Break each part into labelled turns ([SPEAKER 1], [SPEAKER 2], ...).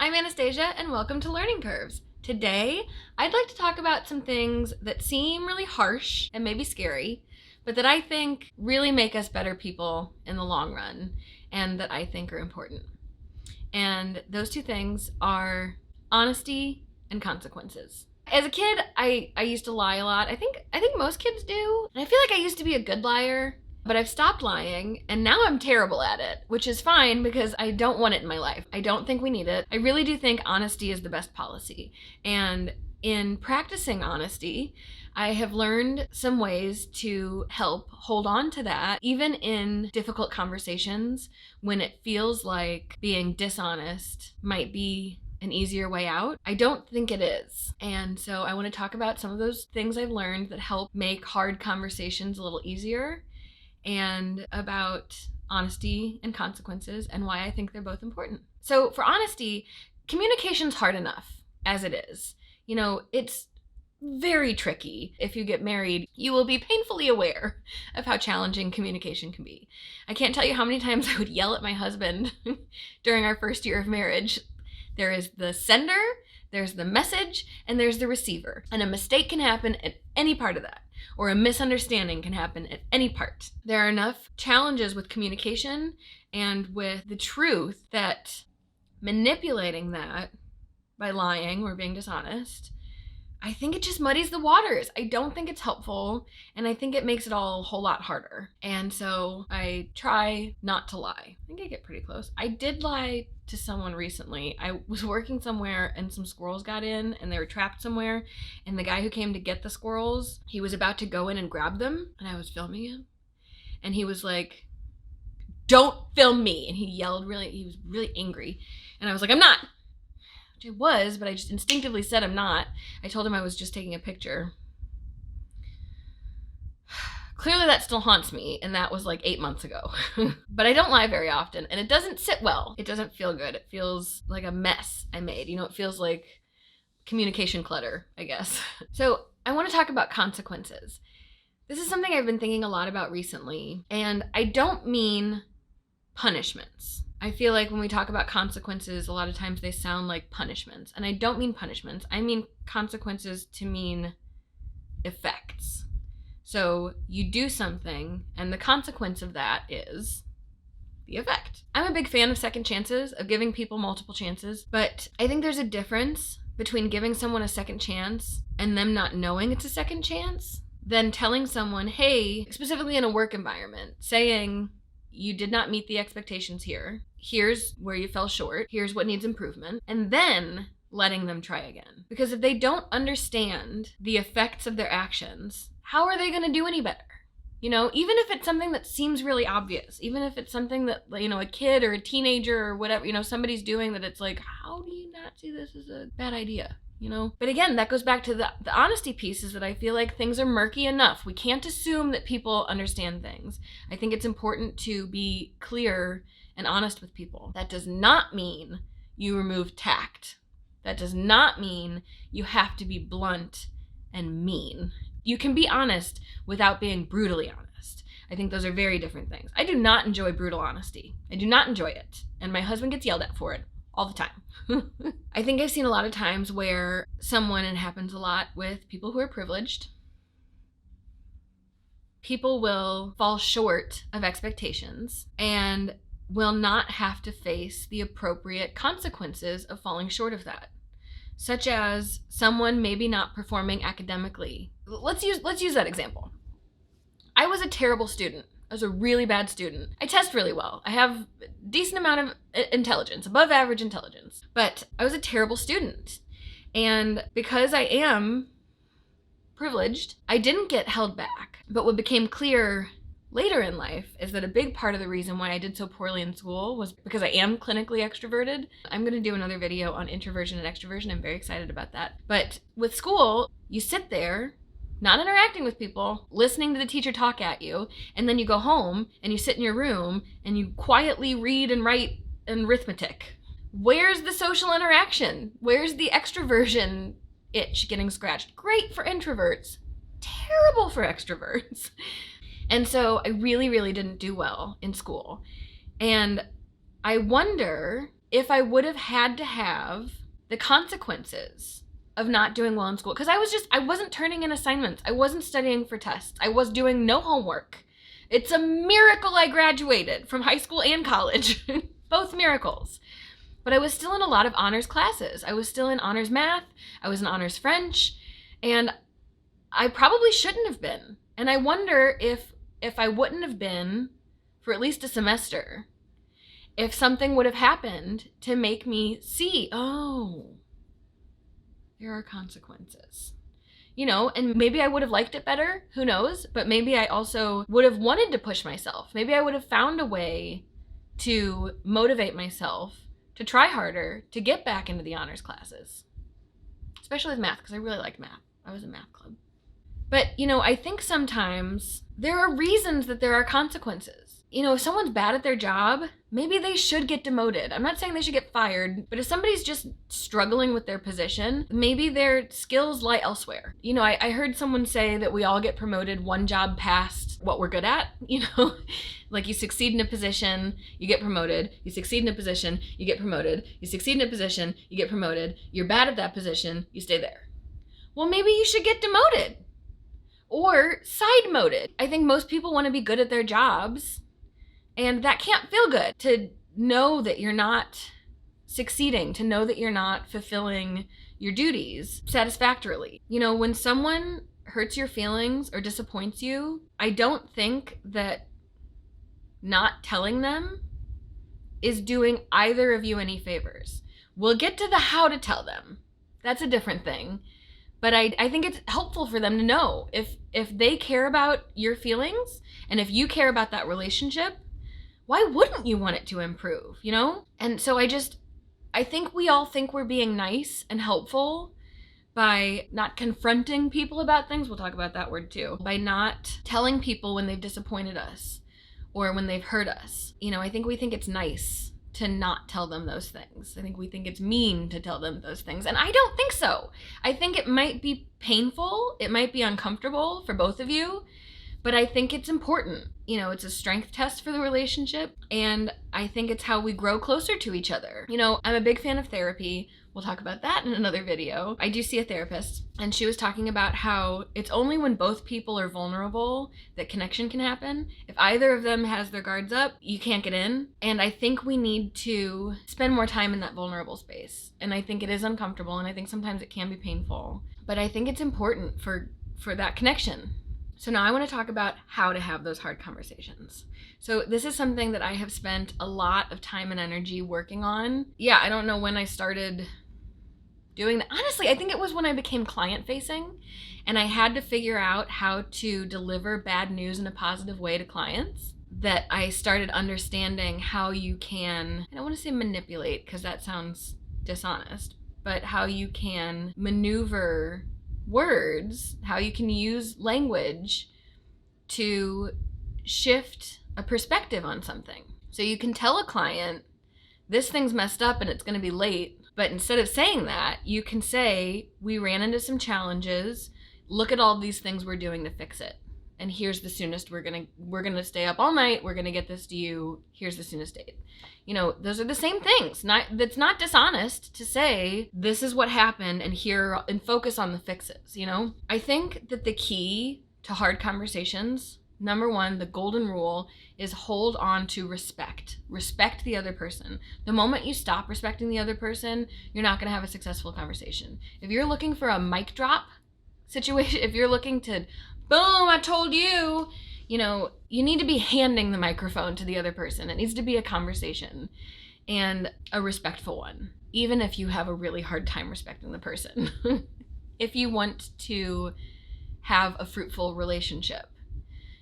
[SPEAKER 1] I'm Anastasia, and welcome to Learning Curves. Today, I'd like to talk about some things that seem really harsh and maybe scary, but that I think really make us better people in the long run, and that I think are important. And those two things are honesty and consequences. As a kid, I used to lie a lot. I think most kids do. And I feel like I used to be a good liar, but I've stopped lying, and now I'm terrible at it, which is fine because I don't want it in my life. I don't think we need it. I really do think honesty is the best policy. And in practicing honesty, I have learned some ways to help hold on to that, even in difficult conversations when it feels like being dishonest might be an easier way out. I don't think it is. And so I want to talk about some of those things I've learned that help make hard conversations a little easier, and about honesty and consequences and why I think they're both important. So for honesty, communication's hard enough as it is. You know, it's very tricky. If you get married, you will be painfully aware of how challenging communication can be. I can't tell you how many times I would yell at my husband during our first year of marriage. There is the sender, there's the message, and there's the receiver. And a mistake can happen at any part of that, or a misunderstanding can happen at any part. There are enough challenges with communication and with the truth that manipulating that by lying or being dishonest, I think it just muddies the waters. I don't think it's helpful, and I think it makes it all a whole lot harder. And so I try not to lie. I think I get pretty close. I did lie to someone recently. I was working somewhere and some squirrels got in and they were trapped somewhere, and the guy who came to get the squirrels, he was about to go in and grab them, and I was filming him, and he was like, "Don't film me," and he was really angry, and I was like, "I'm not." Which I was, but I just instinctively said I'm not. I told him I was just taking a picture. Clearly that still haunts me, and that was like 8 months ago. But I don't lie very often, and it doesn't sit well. It doesn't feel good. It feels like a mess I made. You know, it feels like communication clutter, I guess. So I want to talk about consequences. This is something I've been thinking a lot about recently, and I don't mean punishments. I feel like when we talk about consequences, a lot of times they sound like punishments. And I don't mean punishments. I mean consequences to mean effects. So you do something, and the consequence of that is the effect. I'm a big fan of second chances, of giving people multiple chances, but I think there's a difference between giving someone a second chance and them not knowing it's a second chance, than telling someone, hey, specifically in a work environment, saying, you did not meet the expectations here. Here's where you fell short. Here's what needs improvement. And then letting them try again. Because if they don't understand the effects of their actions, how are they going to do any better? You know, even if it's something that seems really obvious, even if it's something that, you know, a kid or a teenager or whatever, you know, somebody's doing that, it's like, how do you not see this as a bad idea? You know? But again, that goes back to the honesty piece, is that I feel like things are murky enough. We can't assume that people understand things. I think it's important to be clear and honest with people. That does not mean you remove tact. That does not mean you have to be blunt and mean. You can be honest without being brutally honest. I think those are very different things. I do not enjoy brutal honesty. I do not enjoy it. And my husband gets yelled at for it all the time. I think I've seen a lot of times where someone, and it happens a lot with people who are privileged, people will fall short of expectations and will not have to face the appropriate consequences of falling short of that. Such as someone maybe not performing academically. Let's use that example. I was a terrible student. I was a really bad student. I test really well. I have a decent amount of intelligence, above average intelligence. But I was a terrible student. And because I am privileged, I didn't get held back. But what became clear later in life is that a big part of the reason why I did so poorly in school was because I am clinically extroverted. I'm going to do another video on introversion and extroversion. I'm very excited about that. But with school, you sit there, not interacting with people, listening to the teacher talk at you, and then you go home and you sit in your room and you quietly read and write an arithmetic. Where's the social interaction? Where's the extroversion itch getting scratched? Great for introverts, terrible for extroverts. And so I really, really didn't do well in school. And I wonder if I would have had to have the consequences of not doing well in school. Because I wasn't turning in assignments. I wasn't studying for tests. I was doing no homework. It's a miracle I graduated from high school and college. Both miracles. But I was still in a lot of honors classes. I was still in honors math. I was in honors French. And I probably shouldn't have been. And I wonder if I wouldn't have been for at least a semester, if something would have happened to make me see, oh, there are consequences. You know, and maybe I would have liked it better, who knows? But maybe I also would have wanted to push myself. Maybe I would have found a way to motivate myself to try harder to get back into the honors classes. Especially with math, because I really liked math. I was in math club. But, you know, I think sometimes there are reasons that there are consequences. You know, if someone's bad at their job, maybe they should get demoted. I'm not saying they should get fired, but if somebody's just struggling with their position, maybe their skills lie elsewhere. You know, I heard someone say that we all get promoted one job past what we're good at, you know? Like you succeed in a position, you get promoted. You succeed in a position, you get promoted. You succeed in a position, you get promoted. You're bad at that position, you stay there. Well, maybe you should get demoted or side-moded. I think most people want to be good at their jobs, and that can't feel good to know that you're not succeeding, to know that you're not fulfilling your duties satisfactorily. You know, when someone hurts your feelings or disappoints you, I don't think that not telling them is doing either of you any favors. We'll get to the how to tell them. That's a different thing. But I think it's helpful for them to know if they care about your feelings and if you care about that relationship, why wouldn't you want it to improve, you know? And so I think we all think we're being nice and helpful by not confronting people about things. We'll talk about that word too. By not telling people when they've disappointed us or when they've hurt us. You know, I think we think it's nice to not tell them those things. I think we think it's mean to tell them those things. And I don't think so. I think it might be painful. It might be uncomfortable for both of you, but I think it's important. You know, it's a strength test for the relationship. And I think it's how we grow closer to each other. You know, I'm a big fan of therapy. We'll talk about that in another video. I do see a therapist, and she was talking about how it's only when both people are vulnerable that connection can happen. If either of them has their guards up, you can't get in. And I think we need to spend more time in that vulnerable space. And I think it is uncomfortable, and I think sometimes it can be painful. But I think it's important for that connection. So now I want to talk about how to have those hard conversations. So this is something that I have spent a lot of time and energy working on. Yeah, I don't know when I started doing that. Honestly, I think it was when I became client facing and I had to figure out how to deliver bad news in a positive way to clients, that I started understanding how you can, I don't want to say manipulate because that sounds dishonest, but how you can maneuver words, how you can use language to shift a perspective on something. So you can tell a client, this thing's messed up and it's going to be late. But instead of saying that, you can say, we ran into some challenges. Look at all these things we're doing to fix it. And here's the soonest we're gonna stay up all night. We're gonna get this to you. Here's the soonest date. You know, those are the same things. That's not dishonest to say this is what happened and focus on the fixes, you know? I think that the key to hard conversations, number one, the golden rule, is hold on to respect. Respect the other person. The moment you stop respecting the other person, you're not going to have a successful conversation. If you're looking for a mic drop situation, if you're looking to, boom, I told you, you know, you need to be handing the microphone to the other person. It needs to be a conversation and a respectful one, even if you have a really hard time respecting the person. If you want to have a fruitful relationship,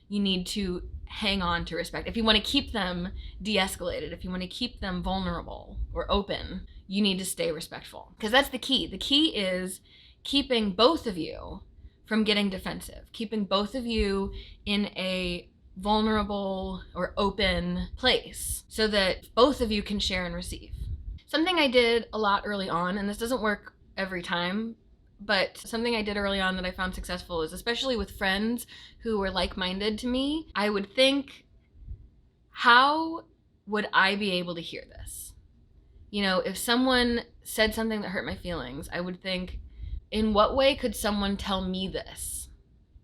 [SPEAKER 1] you need to hang on to respect. If you want to keep them de-escalated, if you want to keep them vulnerable or open, you need to stay respectful. Because that's the key. The key is keeping both of you from getting defensive, keeping both of you in a vulnerable or open place so that both of you can share and receive. Something I did a lot early on, and this doesn't work every time, but something I did early on that I found successful is, especially with friends who were like-minded to me, I would think, how would I be able to hear this? If someone said something that hurt my feelings, I would think, in what way could someone tell me this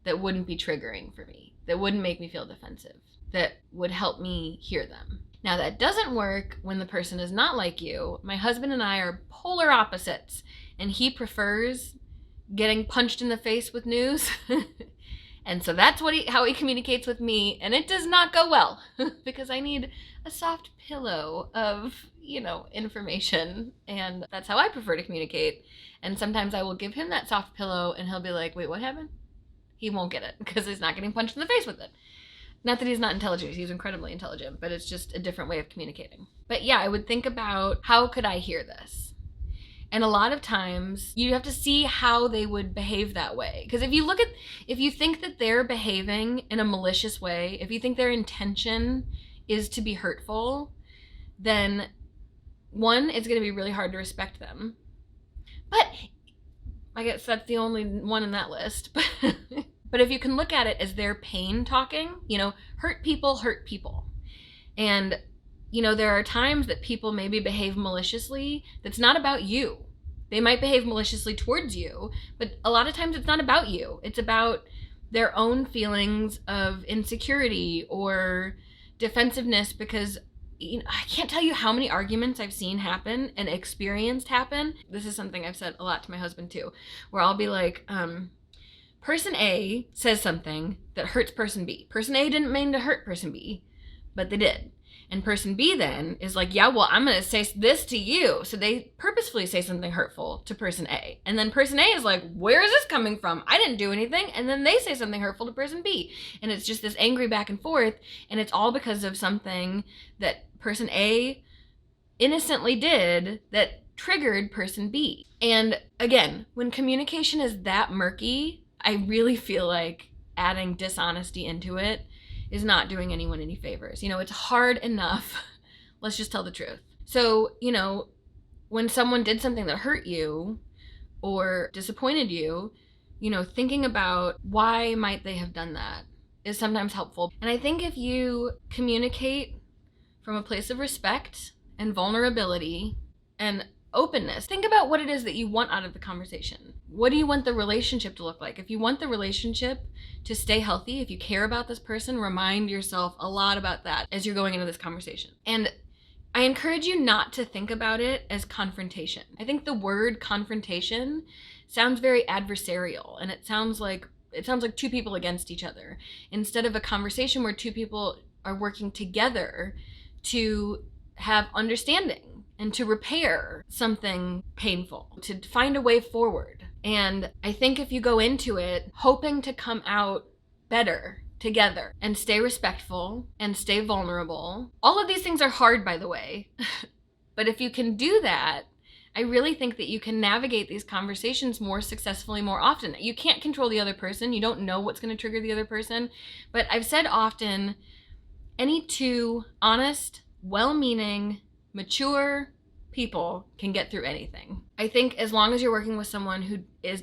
[SPEAKER 1] that wouldn't be triggering for me, that wouldn't make me feel defensive, that would help me hear them? Now, that doesn't work when the person is not like you. My husband and I are polar opposites, and he prefers getting punched in the face with news. And so that's how he communicates with me, and it does not go well because I need a soft pillow of, information, and that's how I prefer to communicate. And sometimes I will give him that soft pillow, and he'll be like, wait, what happened? He won't get it because he's not getting punched in the face with it. Not that he's not intelligent, he's incredibly intelligent, but it's just a different way of communicating. But yeah, I would think about, how could I hear this? And a lot of times you have to see how they would behave that way. Because if you think that they're behaving in a malicious way, if you think their intention is to be hurtful, then one, it's going to be really hard to respect them. But I guess that's the only one in that list. But if you can look at it as their pain talking, hurt people. And there are times that people maybe behave maliciously that's not about you. They might behave maliciously towards you, but a lot of times it's not about you. It's about their own feelings of insecurity or defensiveness, because I can't tell you how many arguments I've seen happen and experienced happen. This is something I've said a lot to my husband too, where I'll be like, person A says something that hurts person B. Person A didn't mean to hurt person B, but they did. And person B then is like, yeah, well, I'm going to say this to you. So they purposefully say something hurtful to person A. And then person A is like, where is this coming from? I didn't do anything. And then they say something hurtful to person B. And it's just this angry back and forth. And it's all because of something that person A innocently did that triggered person B. And again, when communication is that murky, I really feel like adding dishonesty into it is not doing anyone any favors. It's hard enough. Let's just tell the truth. So, when someone did something that hurt you or disappointed you, thinking about why might they have done that is sometimes helpful. And I think if you communicate from a place of respect and vulnerability and openness, think about what it is that you want out of the conversation. What do you want the relationship to look like? If you want the relationship to stay healthy, if you care about this person, remind yourself a lot about that as you're going into this conversation. And I encourage you not to think about it as confrontation. I think the word confrontation sounds very adversarial, and it sounds like two people against each other, instead of a conversation where two people are working together to have understanding and to repair something painful, to find a way forward. And I think if you go into it hoping to come out better together and stay respectful and stay vulnerable, all of these things are hard, by the way. But if you can do that, I really think that you can navigate these conversations more successfully more often. You can't control the other person. You don't know what's going to trigger the other person. But I've said often, any two honest, well-meaning, mature people can get through anything. I think as long as you're working with someone who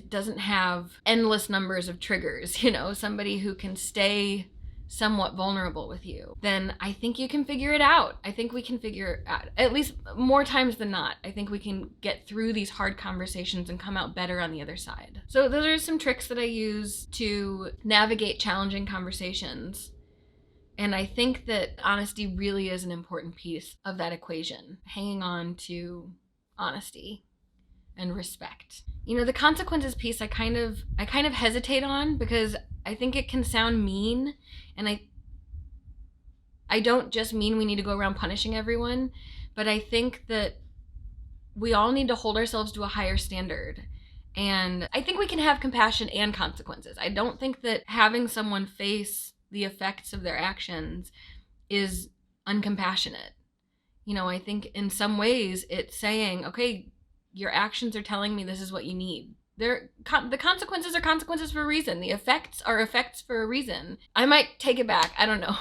[SPEAKER 1] doesn't have endless numbers of triggers, somebody who can stay somewhat vulnerable with you, then I think you can figure it out. I think we can figure it out, at least more times than not. I think we can get through these hard conversations and come out better on the other side. So those are some tricks that I use to navigate challenging conversations. And I think that honesty really is an important piece of that equation, hanging on to honesty and respect. The consequences piece I kind of hesitate on, because I think it can sound mean, and I don't just mean we need to go around punishing everyone, but I think that we all need to hold ourselves to a higher standard. And I think we can have compassion and consequences. I don't think that having someone face the effects of their actions is uncompassionate. I think in some ways it's saying, okay, your actions are telling me this is what you need. The consequences are consequences for a reason. The effects are effects for a reason. I might take it back. I don't know.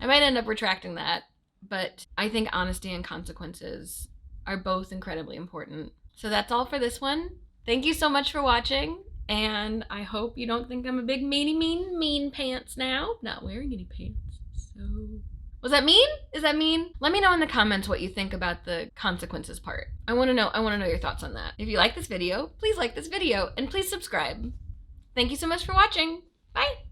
[SPEAKER 1] I might end up retracting that. But I think honesty and consequences are both incredibly important. So that's all for this one. Thank you so much for watching. And I hope you don't think I'm a big mean pants now. Not wearing any pants. So Was that mean? Is that mean? Let me know in the comments what you think about the consequences part. I want to know your thoughts on that. If you like this video, please like this video and please subscribe. Thank you so much for watching. Bye.